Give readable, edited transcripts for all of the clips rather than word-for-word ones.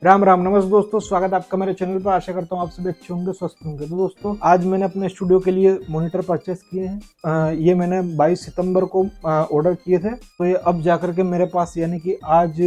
राम राम नमस्ते दोस्तों, स्वागत है आपका मेरे चैनल पर। आशा करता हूँ आप सभी अच्छे होंगे, स्वस्थ होंगे। तो दोस्तों आज मैंने अपने स्टूडियो के लिए मॉनिटर परचेस किए हैं। ये मैंने 22 सितंबर को ऑर्डर किए थे, तो ये अब जाकर के मेरे पास यानी कि आज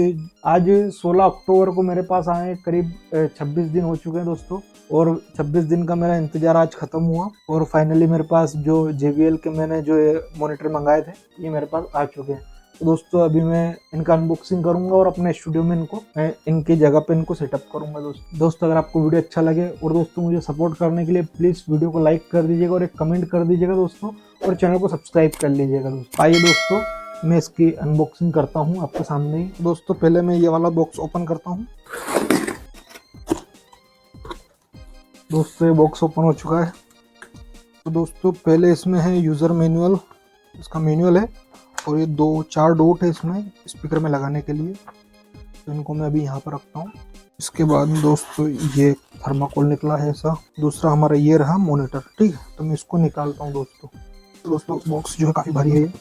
16 अक्टूबर को मेरे पास आए। करीब 26 दिन हो चुके हैं दोस्तों, और 26 दिन का मेरा इंतजार आज खत्म हुआ और फाइनली मेरे पास जो JBL के मैंने जो मॉनिटर मंगाए थे ये मेरे पास आ चुके हैं। तो दोस्तों अभी मैं इनका अनबॉक्सिंग करूंगा और अपने स्टूडियो में मैं इनकी जगह पे इनको सेटअप करूंगा। दोस्तों अगर आपको वीडियो अच्छा लगे और दोस्तों मुझे सपोर्ट करने के लिए प्लीज वीडियो को लाइक कर दीजिएगा और एक कमेंट कर दीजिएगा दोस्तों, और चैनल को सब्सक्राइब कर लीजिएगा दोस्तों। आइए दोस्तों मैं इसकी अनबॉक्सिंग करता हूँ आपके सामने ही। दोस्तों पहले मैं ये वाला बॉक्स ओपन करता हूँ। दोस्तों ये बॉक्स ओपन हो चुका है। तो दोस्तों पहले इसमें है यूजर मैनुअल, इसका मैनुअल है और ये 4 डॉट है इसमें स्पीकर में लगाने के लिए, तो इनको मैं अभी यहाँ पर रखता हूँ। इसके बाद दोस्तों ये थर्माकोल निकला है ऐसा। दूसरा हमारा ये रहा मॉनिटर, ठीक है। तो मैं इसको निकालता हूँ दोस्तों बॉक्स जो है काफ़ी भारी है ये।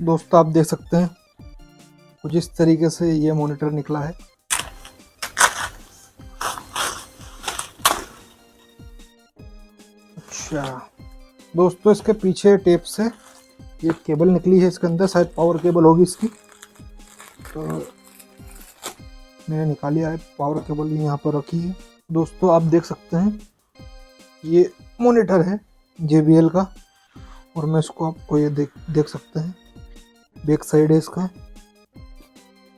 दोस्तों आप देख सकते हैं कुछ इस तरीके से ये मॉनिटर निकला है। अच्छा दोस्तों इसके पीछे टेप से ये केबल निकली है, इसके अंदर शायद पावर केबल होगी इसकी, तो मैंने निकाल लिया है। पावर केबल यहाँ पर रखी है। दोस्तों आप देख सकते हैं ये मॉनिटर है JBL का, और मैं इसको आपको ये देख सकते हैं बैक साइड है इसका,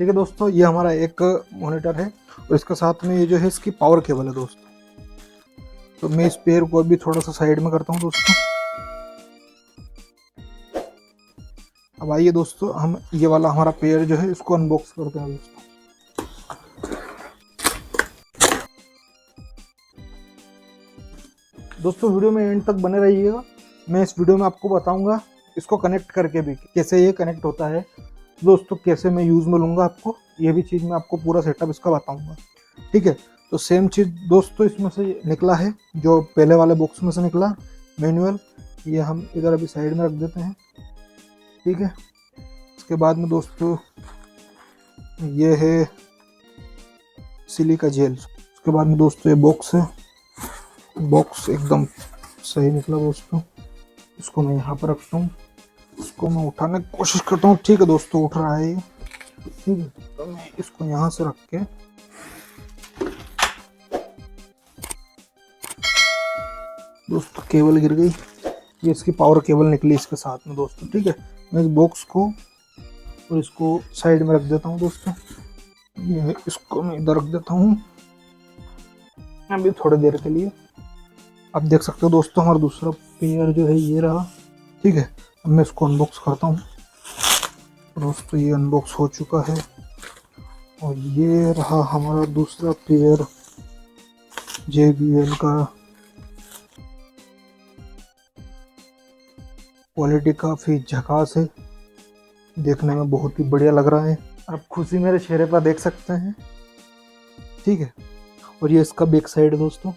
ठीक है दोस्तों। ये हमारा एक मॉनिटर है और इसके साथ में ये जो है इसकी पावर केबल है दोस्तों। तो मैं इस पेयर को अभी थोड़ा सा साइड में करता हूँ दोस्तों। अब आइए दोस्तों हम ये वाला हमारा पेयर जो है इसको अनबॉक्स करते हैं दोस्तों वीडियो में एंड तक बने रहिएगा। मैं इस वीडियो में आपको बताऊंगा इसको कनेक्ट करके भी कैसे ये कनेक्ट होता है दोस्तों, कैसे मैं यूज़ में लूँगा आपको, ये भी चीज़ मैं आपको पूरा सेटअप इसका बताऊंगा, ठीक है। तो सेम चीज़ दोस्तों इसमें से निकला है जो पहले वाले बॉक्स में से निकला मैनुअल, ये हम इधर अभी साइड में रख देते हैं, ठीक है। इसके बाद में दोस्तों ये है सिलिका जेल। उसके बाद में दोस्तों ये बॉक्स है, बॉक्स एकदम सही निकला दोस्तों। इसको मैं यहाँ पर रखता हूँ, इसको मैं उठाने की कोशिश करता हूँ, ठीक है दोस्तों उठ रहा है ये, ठीक है। तो मैं इसको यहाँ से रख के दोस्तों केबल गिर गई, ये इसकी पावर केबल निकली इसके साथ में दोस्तों, ठीक है। मैं इस बॉक्स को और इसको साइड में रख देता हूँ दोस्तों। ये इसको मैं इधर रख देता हूँ अभी थोड़ी देर के लिए। आप देख सकते हो दोस्तों हमारा दूसरा पेयर जो है ये रहा, ठीक है। अब मैं इसको अनबॉक्स करता हूँ दोस्तों। ये अनबॉक्स हो चुका है और ये रहा हमारा दूसरा पेयर JBL का। क्वालिटी काफ़ी झकास है, देखने में बहुत ही बढ़िया लग रहा है। आप खुशी मेरे चेहरे पर देख सकते हैं, ठीक है। और ये इसका बैक साइड है दोस्तों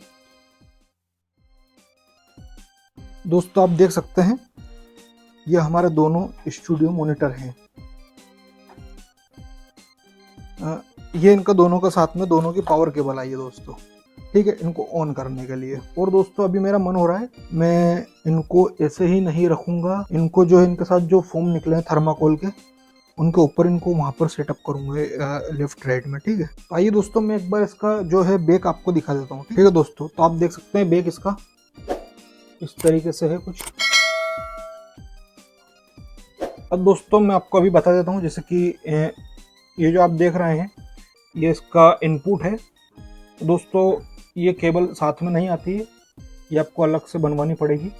आप देख सकते हैं ये हमारे दोनों स्टूडियो मॉनिटर हैं। ये इनका दोनों का साथ में दोनों की पावर केबल आई है दोस्तों, ठीक है, इनको ऑन करने के लिए। और दोस्तों अभी मेरा मन हो रहा है मैं इनको ऐसे ही नहीं रखूंगा, इनको जो है इनके साथ जो फोम निकले हैं थर्माकोल के उनके ऊपर इनको वहां पर सेटअप करूंगा लेफ्ट राइट में, ठीक है। आइए दोस्तों मैं एक बार इसका जो है बैक आपको दिखा देता हूँ, ठीक है दोस्तों। तो आप देख सकते हैं बैक इसका इस तरीके से है कुछ। अब दोस्तों मैं आपको अभी बता देता हूँ, जैसे कि ये जो आप देख रहे हैं ये इसका इनपुट है दोस्तों। ये केबल साथ में नहीं आती है, ये आपको अलग से बनवानी पड़ेगी।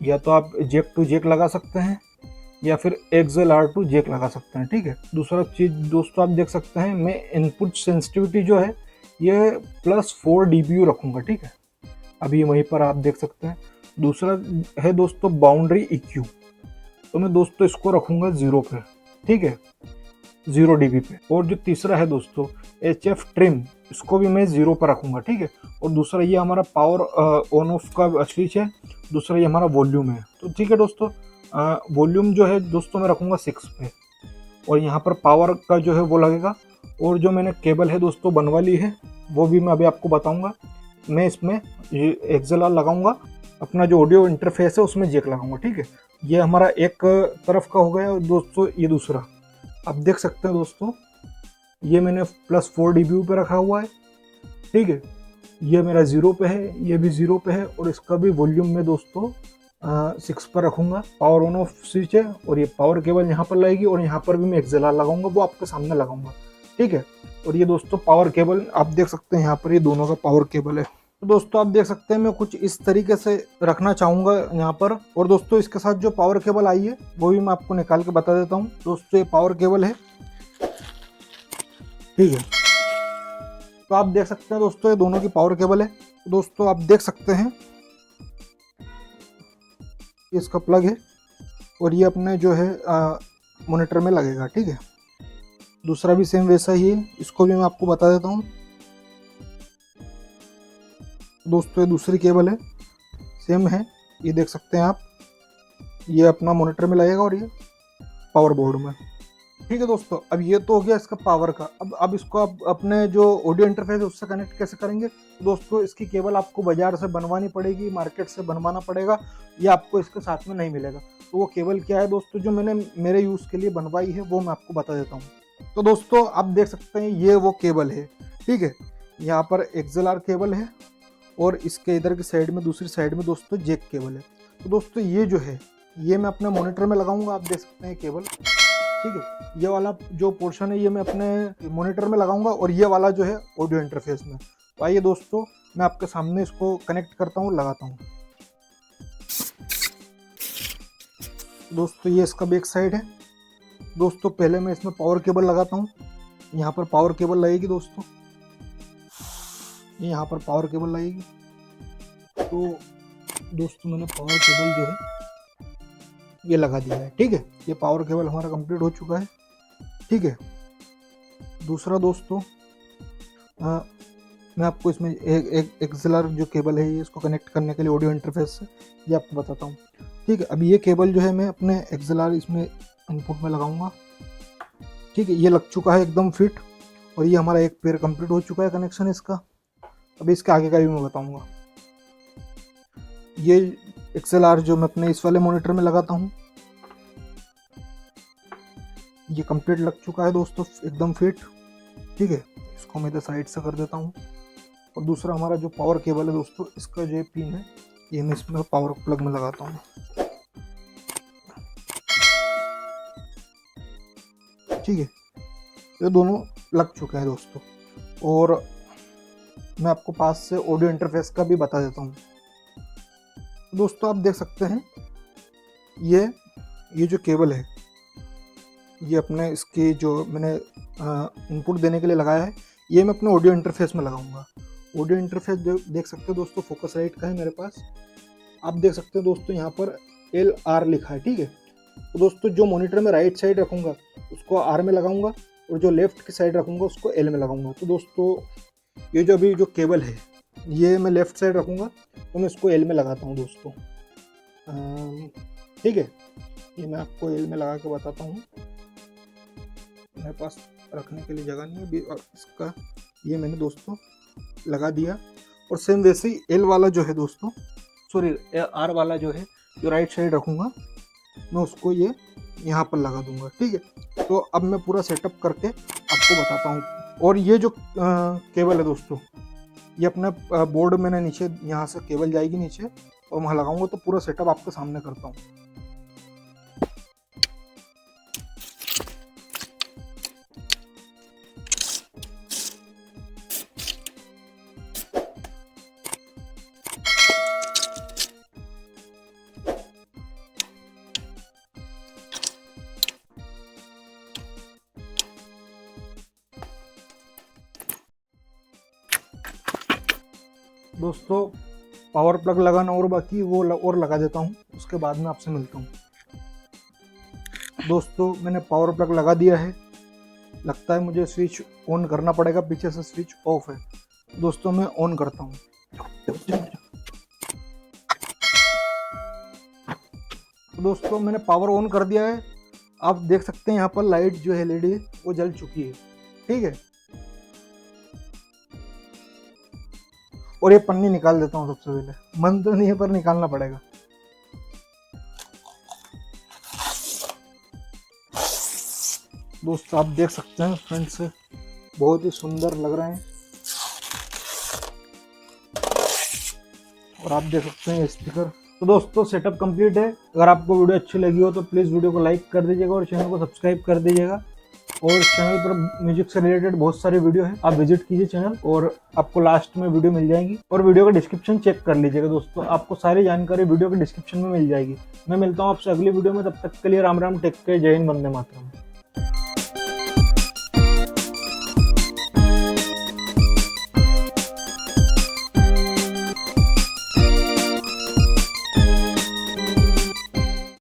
या तो आप जैक टू जैक लगा सकते हैं या फिर XLR टू जैक लगा सकते हैं, ठीक है। दूसरा चीज़ दोस्तों आप देख सकते हैं मैं इनपुट सेंसिटिविटी जो है ये +4 dBu रखूँगा, ठीक है। अभी वहीं पर आप देख सकते हैं। दूसरा है दोस्तों बाउंड्री EQ, तो मैं दोस्तों इसको रखूँगा 0 पे, ठीक है। 0 dB पे। और जो तीसरा है दोस्तों HF ट्रिम, इसको भी मैं 0 पर रखूंगा, ठीक है। और दूसरा ये हमारा पावर ऑन ऑफ का स्विच है, दूसरा ये हमारा वॉल्यूम है। तो ठीक है दोस्तों, वॉल्यूम जो है दोस्तों मैं रखूंगा 6 पे, और यहाँ पर पावर का जो है वो लगेगा। और जो मैंने केबल है दोस्तों बनवा ली है, वो भी मैं अभी आपको बताऊंगा। मैं इसमें ये XLR लगाऊंगा, अपना जो ऑडियो इंटरफेस है उसमें जैक लगाऊंगा, ठीक है। ये हमारा एक तरफ का हो गया दोस्तों, ये दूसरा। आप देख सकते हैं दोस्तों, ये मैंने +4 dB पे रखा हुआ है, ठीक है। ये मेरा 0 पे है, ये भी 0 पे है, और इसका भी वॉल्यूम में दोस्तों 6 पर रखूंगा। पावर ऑन ऑफ स्विच है, और ये पावर केबल यहाँ पर लगेगी, और यहाँ पर भी मैं XLR लगाऊंगा, वो आपके सामने लगाऊंगा, ठीक है। और ये दोस्तों पावर केबल आप देख सकते हैं, यहाँ पर ये दोनों का पावर केबल है। तो दोस्तों आप देख सकते हैं मैं कुछ इस तरीके से रखना चाहूंगा यहाँ पर। और दोस्तों इसके साथ जो पावर केबल आई है वो भी मैं आपको निकाल के बता देता हूँ। दोस्तों ये पावर केबल है, ठीक है। तो आप देख सकते हैं दोस्तों ये दोनों की पावर केबल है। तो दोस्तों आप देख सकते हैं इसका प्लग है, और ये अपने जो है मॉनिटर में लगेगा, ठीक है। दूसरा भी सेम वैसा ही है, इसको भी मैं आपको बता देता हूँ। दोस्तों ये दूसरी केबल है, सेम है, ये देख सकते हैं आप। ये अपना मॉनिटर में लगेगा, और ये पावर बोर्ड में, ठीक है दोस्तों। अब ये तो हो गया इसका पावर का। अब इसको आप अपने जो ऑडियो इंटरफेस है उससे कनेक्ट कैसे करेंगे। तो दोस्तों इसकी केबल आपको बाजार से बनवानी पड़ेगी, मार्केट से बनवाना पड़ेगा, ये आपको इसके साथ में नहीं मिलेगा। तो वो केबल क्या है दोस्तों, जो मैंने मेरे यूज़ के लिए बनवाई है वो मैं आपको बता देता हूँ। तो दोस्तों आप देख सकते हैं ये वो केबल है, ठीक है। यहाँ पर XLR केबल है, और इसके इधर की साइड में, दूसरी साइड में दोस्तों जैक केबल है। तो दोस्तों ये जो है ये मैं अपने मॉनिटर में लगाऊंगा, आप देख सकते हैं केबल, ठीक है। ये वाला जो पोर्शन है ये मैं अपने मॉनिटर में लगाऊंगा, और ये वाला जो है ऑडियो इंटरफेस में। तो आइए दोस्तों मैं आपके सामने इसको कनेक्ट करता हूँ, लगाता हूँ। दोस्तों ये इसका बैक साइड है। दोस्तों पहले मैं इसमें पावर केबल लगाता हूँ। यहाँ पर पावर केबल लगेगी दोस्तों, यहाँ पर पावर केबल लगेगी। तो दोस्तों मैंने पावर केबल जो है ये लगा दिया है, ठीक है। ये पावर केबल हमारा कंप्लीट हो चुका है, ठीक है। दूसरा दोस्तों मैं आपको इसमें एक XLR जो केबल है ये इसको कनेक्ट करने के लिए ऑडियो इंटरफेस से ये आपको बताता हूँ, ठीक है। अभी ये केबल जो है मैं अपने XLR इसमें इनपुट में लगाऊंगा, ठीक है। ये लग चुका है एकदम फिट, और ये हमारा एक पेयर कंप्लीट हो चुका है कनेक्शन इसका। अभी इसके आगे का भी मैं बताऊंगा। ये XLR जो मैं अपने इस वाले मॉनिटर में लगाता हूँ, ये कंप्लीट लग चुका है दोस्तों एकदम फिट, ठीक है। इसको मैं इधर साइड से कर देता हूँ। और दूसरा हमारा जो पावर केबल है दोस्तों, इसका जो पिन है ये मैं इसमें पावर प्लग में लगाता हूँ, ठीक है। ये दोनों लग चुके हैं दोस्तों। और मैं आपको पास से ऑडियो इंटरफेस का भी बता देता हूँ। दोस्तों आप देख सकते हैं ये जो केबल है ये अपने इसकी जो मैंने इनपुट देने के लिए लगाया है, ये मैं अपने ऑडियो इंटरफेस में लगाऊंगा। ऑडियो इंटरफेस देख सकते हो दोस्तों, फोकस राइट का है मेरे पास। आप देख सकते हो दोस्तों यहाँ पर LR लिखा है, ठीक है। तो दोस्तों जो मॉनिटर में राइट साइड रखूँगा उसको R में लगाऊंगा, और जो लेफ्ट की साइड रखूँगा उसको L में लगाऊंगा। तो दोस्तों ये जो अभी जो केबल है ये मैं लेफ्ट साइड रखूँगा, तो मैं इसको L में लगाता हूँ दोस्तों, ठीक है। ये मैं आपको L में लगा के बताता हूँ, मेरे पास रखने के लिए जगह नहीं है अभी। और इसका ये मैंने दोस्तों लगा दिया। और सेम वैसे ही L वाला जो है दोस्तों, सॉरी R वाला जो है जो राइट साइड रखूँगा मैं उसको ये यहाँ पर लगा दूंगा, ठीक है। तो अब मैं पूरा सेटअप करके आपको बताता हूँ। और ये जो केबल है दोस्तों, ये अपना बोर्ड मैंने नीचे यहाँ से केबल जाएगी नीचे, और वहाँ लगाऊंगा। तो पूरा सेटअप आपके सामने करता हूँ। दोस्तों पावर प्लग लगाना और बाकी वो और लगा देता हूँ, उसके बाद में आपसे मिलता हूँ। दोस्तों मैंने पावर प्लग लगा दिया है, लगता है मुझे स्विच ऑन करना पड़ेगा, पीछे से स्विच ऑफ है। दोस्तों मैं ऑन करता हूँ। तो दोस्तों मैंने पावर ऑन कर दिया है। आप देख सकते हैं यहाँ पर लाइट जो है LED वो जल चुकी है, ठीक है। और ये पन्नी निकाल देता हूँ सबसे पहले, मन तो नहीं है पर निकालना पड़ेगा। दोस्तों आप देख सकते हैं फ्रेंड्स, बहुत ही सुंदर लग रहे हैं। और आप देख सकते हैं स्पीकर। तो दोस्तों सेटअप कंप्लीट है। अगर आपको वीडियो अच्छी लगी हो तो प्लीज़ वीडियो को लाइक कर दीजिएगा और चैनल को सब्सक्राइब कर दीजिएगा। और चैनल पर म्यूजिक से रिलेटेड बहुत सारे वीडियो हैं, आप विजिट कीजिए चैनल और आपको लास्ट में वीडियो मिल जाएगी। और वीडियो का डिस्क्रिप्शन चेक कर लीजिएगा दोस्तों, आपको सारी जानकारी वीडियो के डिस्क्रिप्शन में मिल जाएगी। मैं मिलता हूँ आपसे अगली वीडियो में, तब तक के लिए राम राम, टेक केयर, जय हिंद, वंदे मातरम।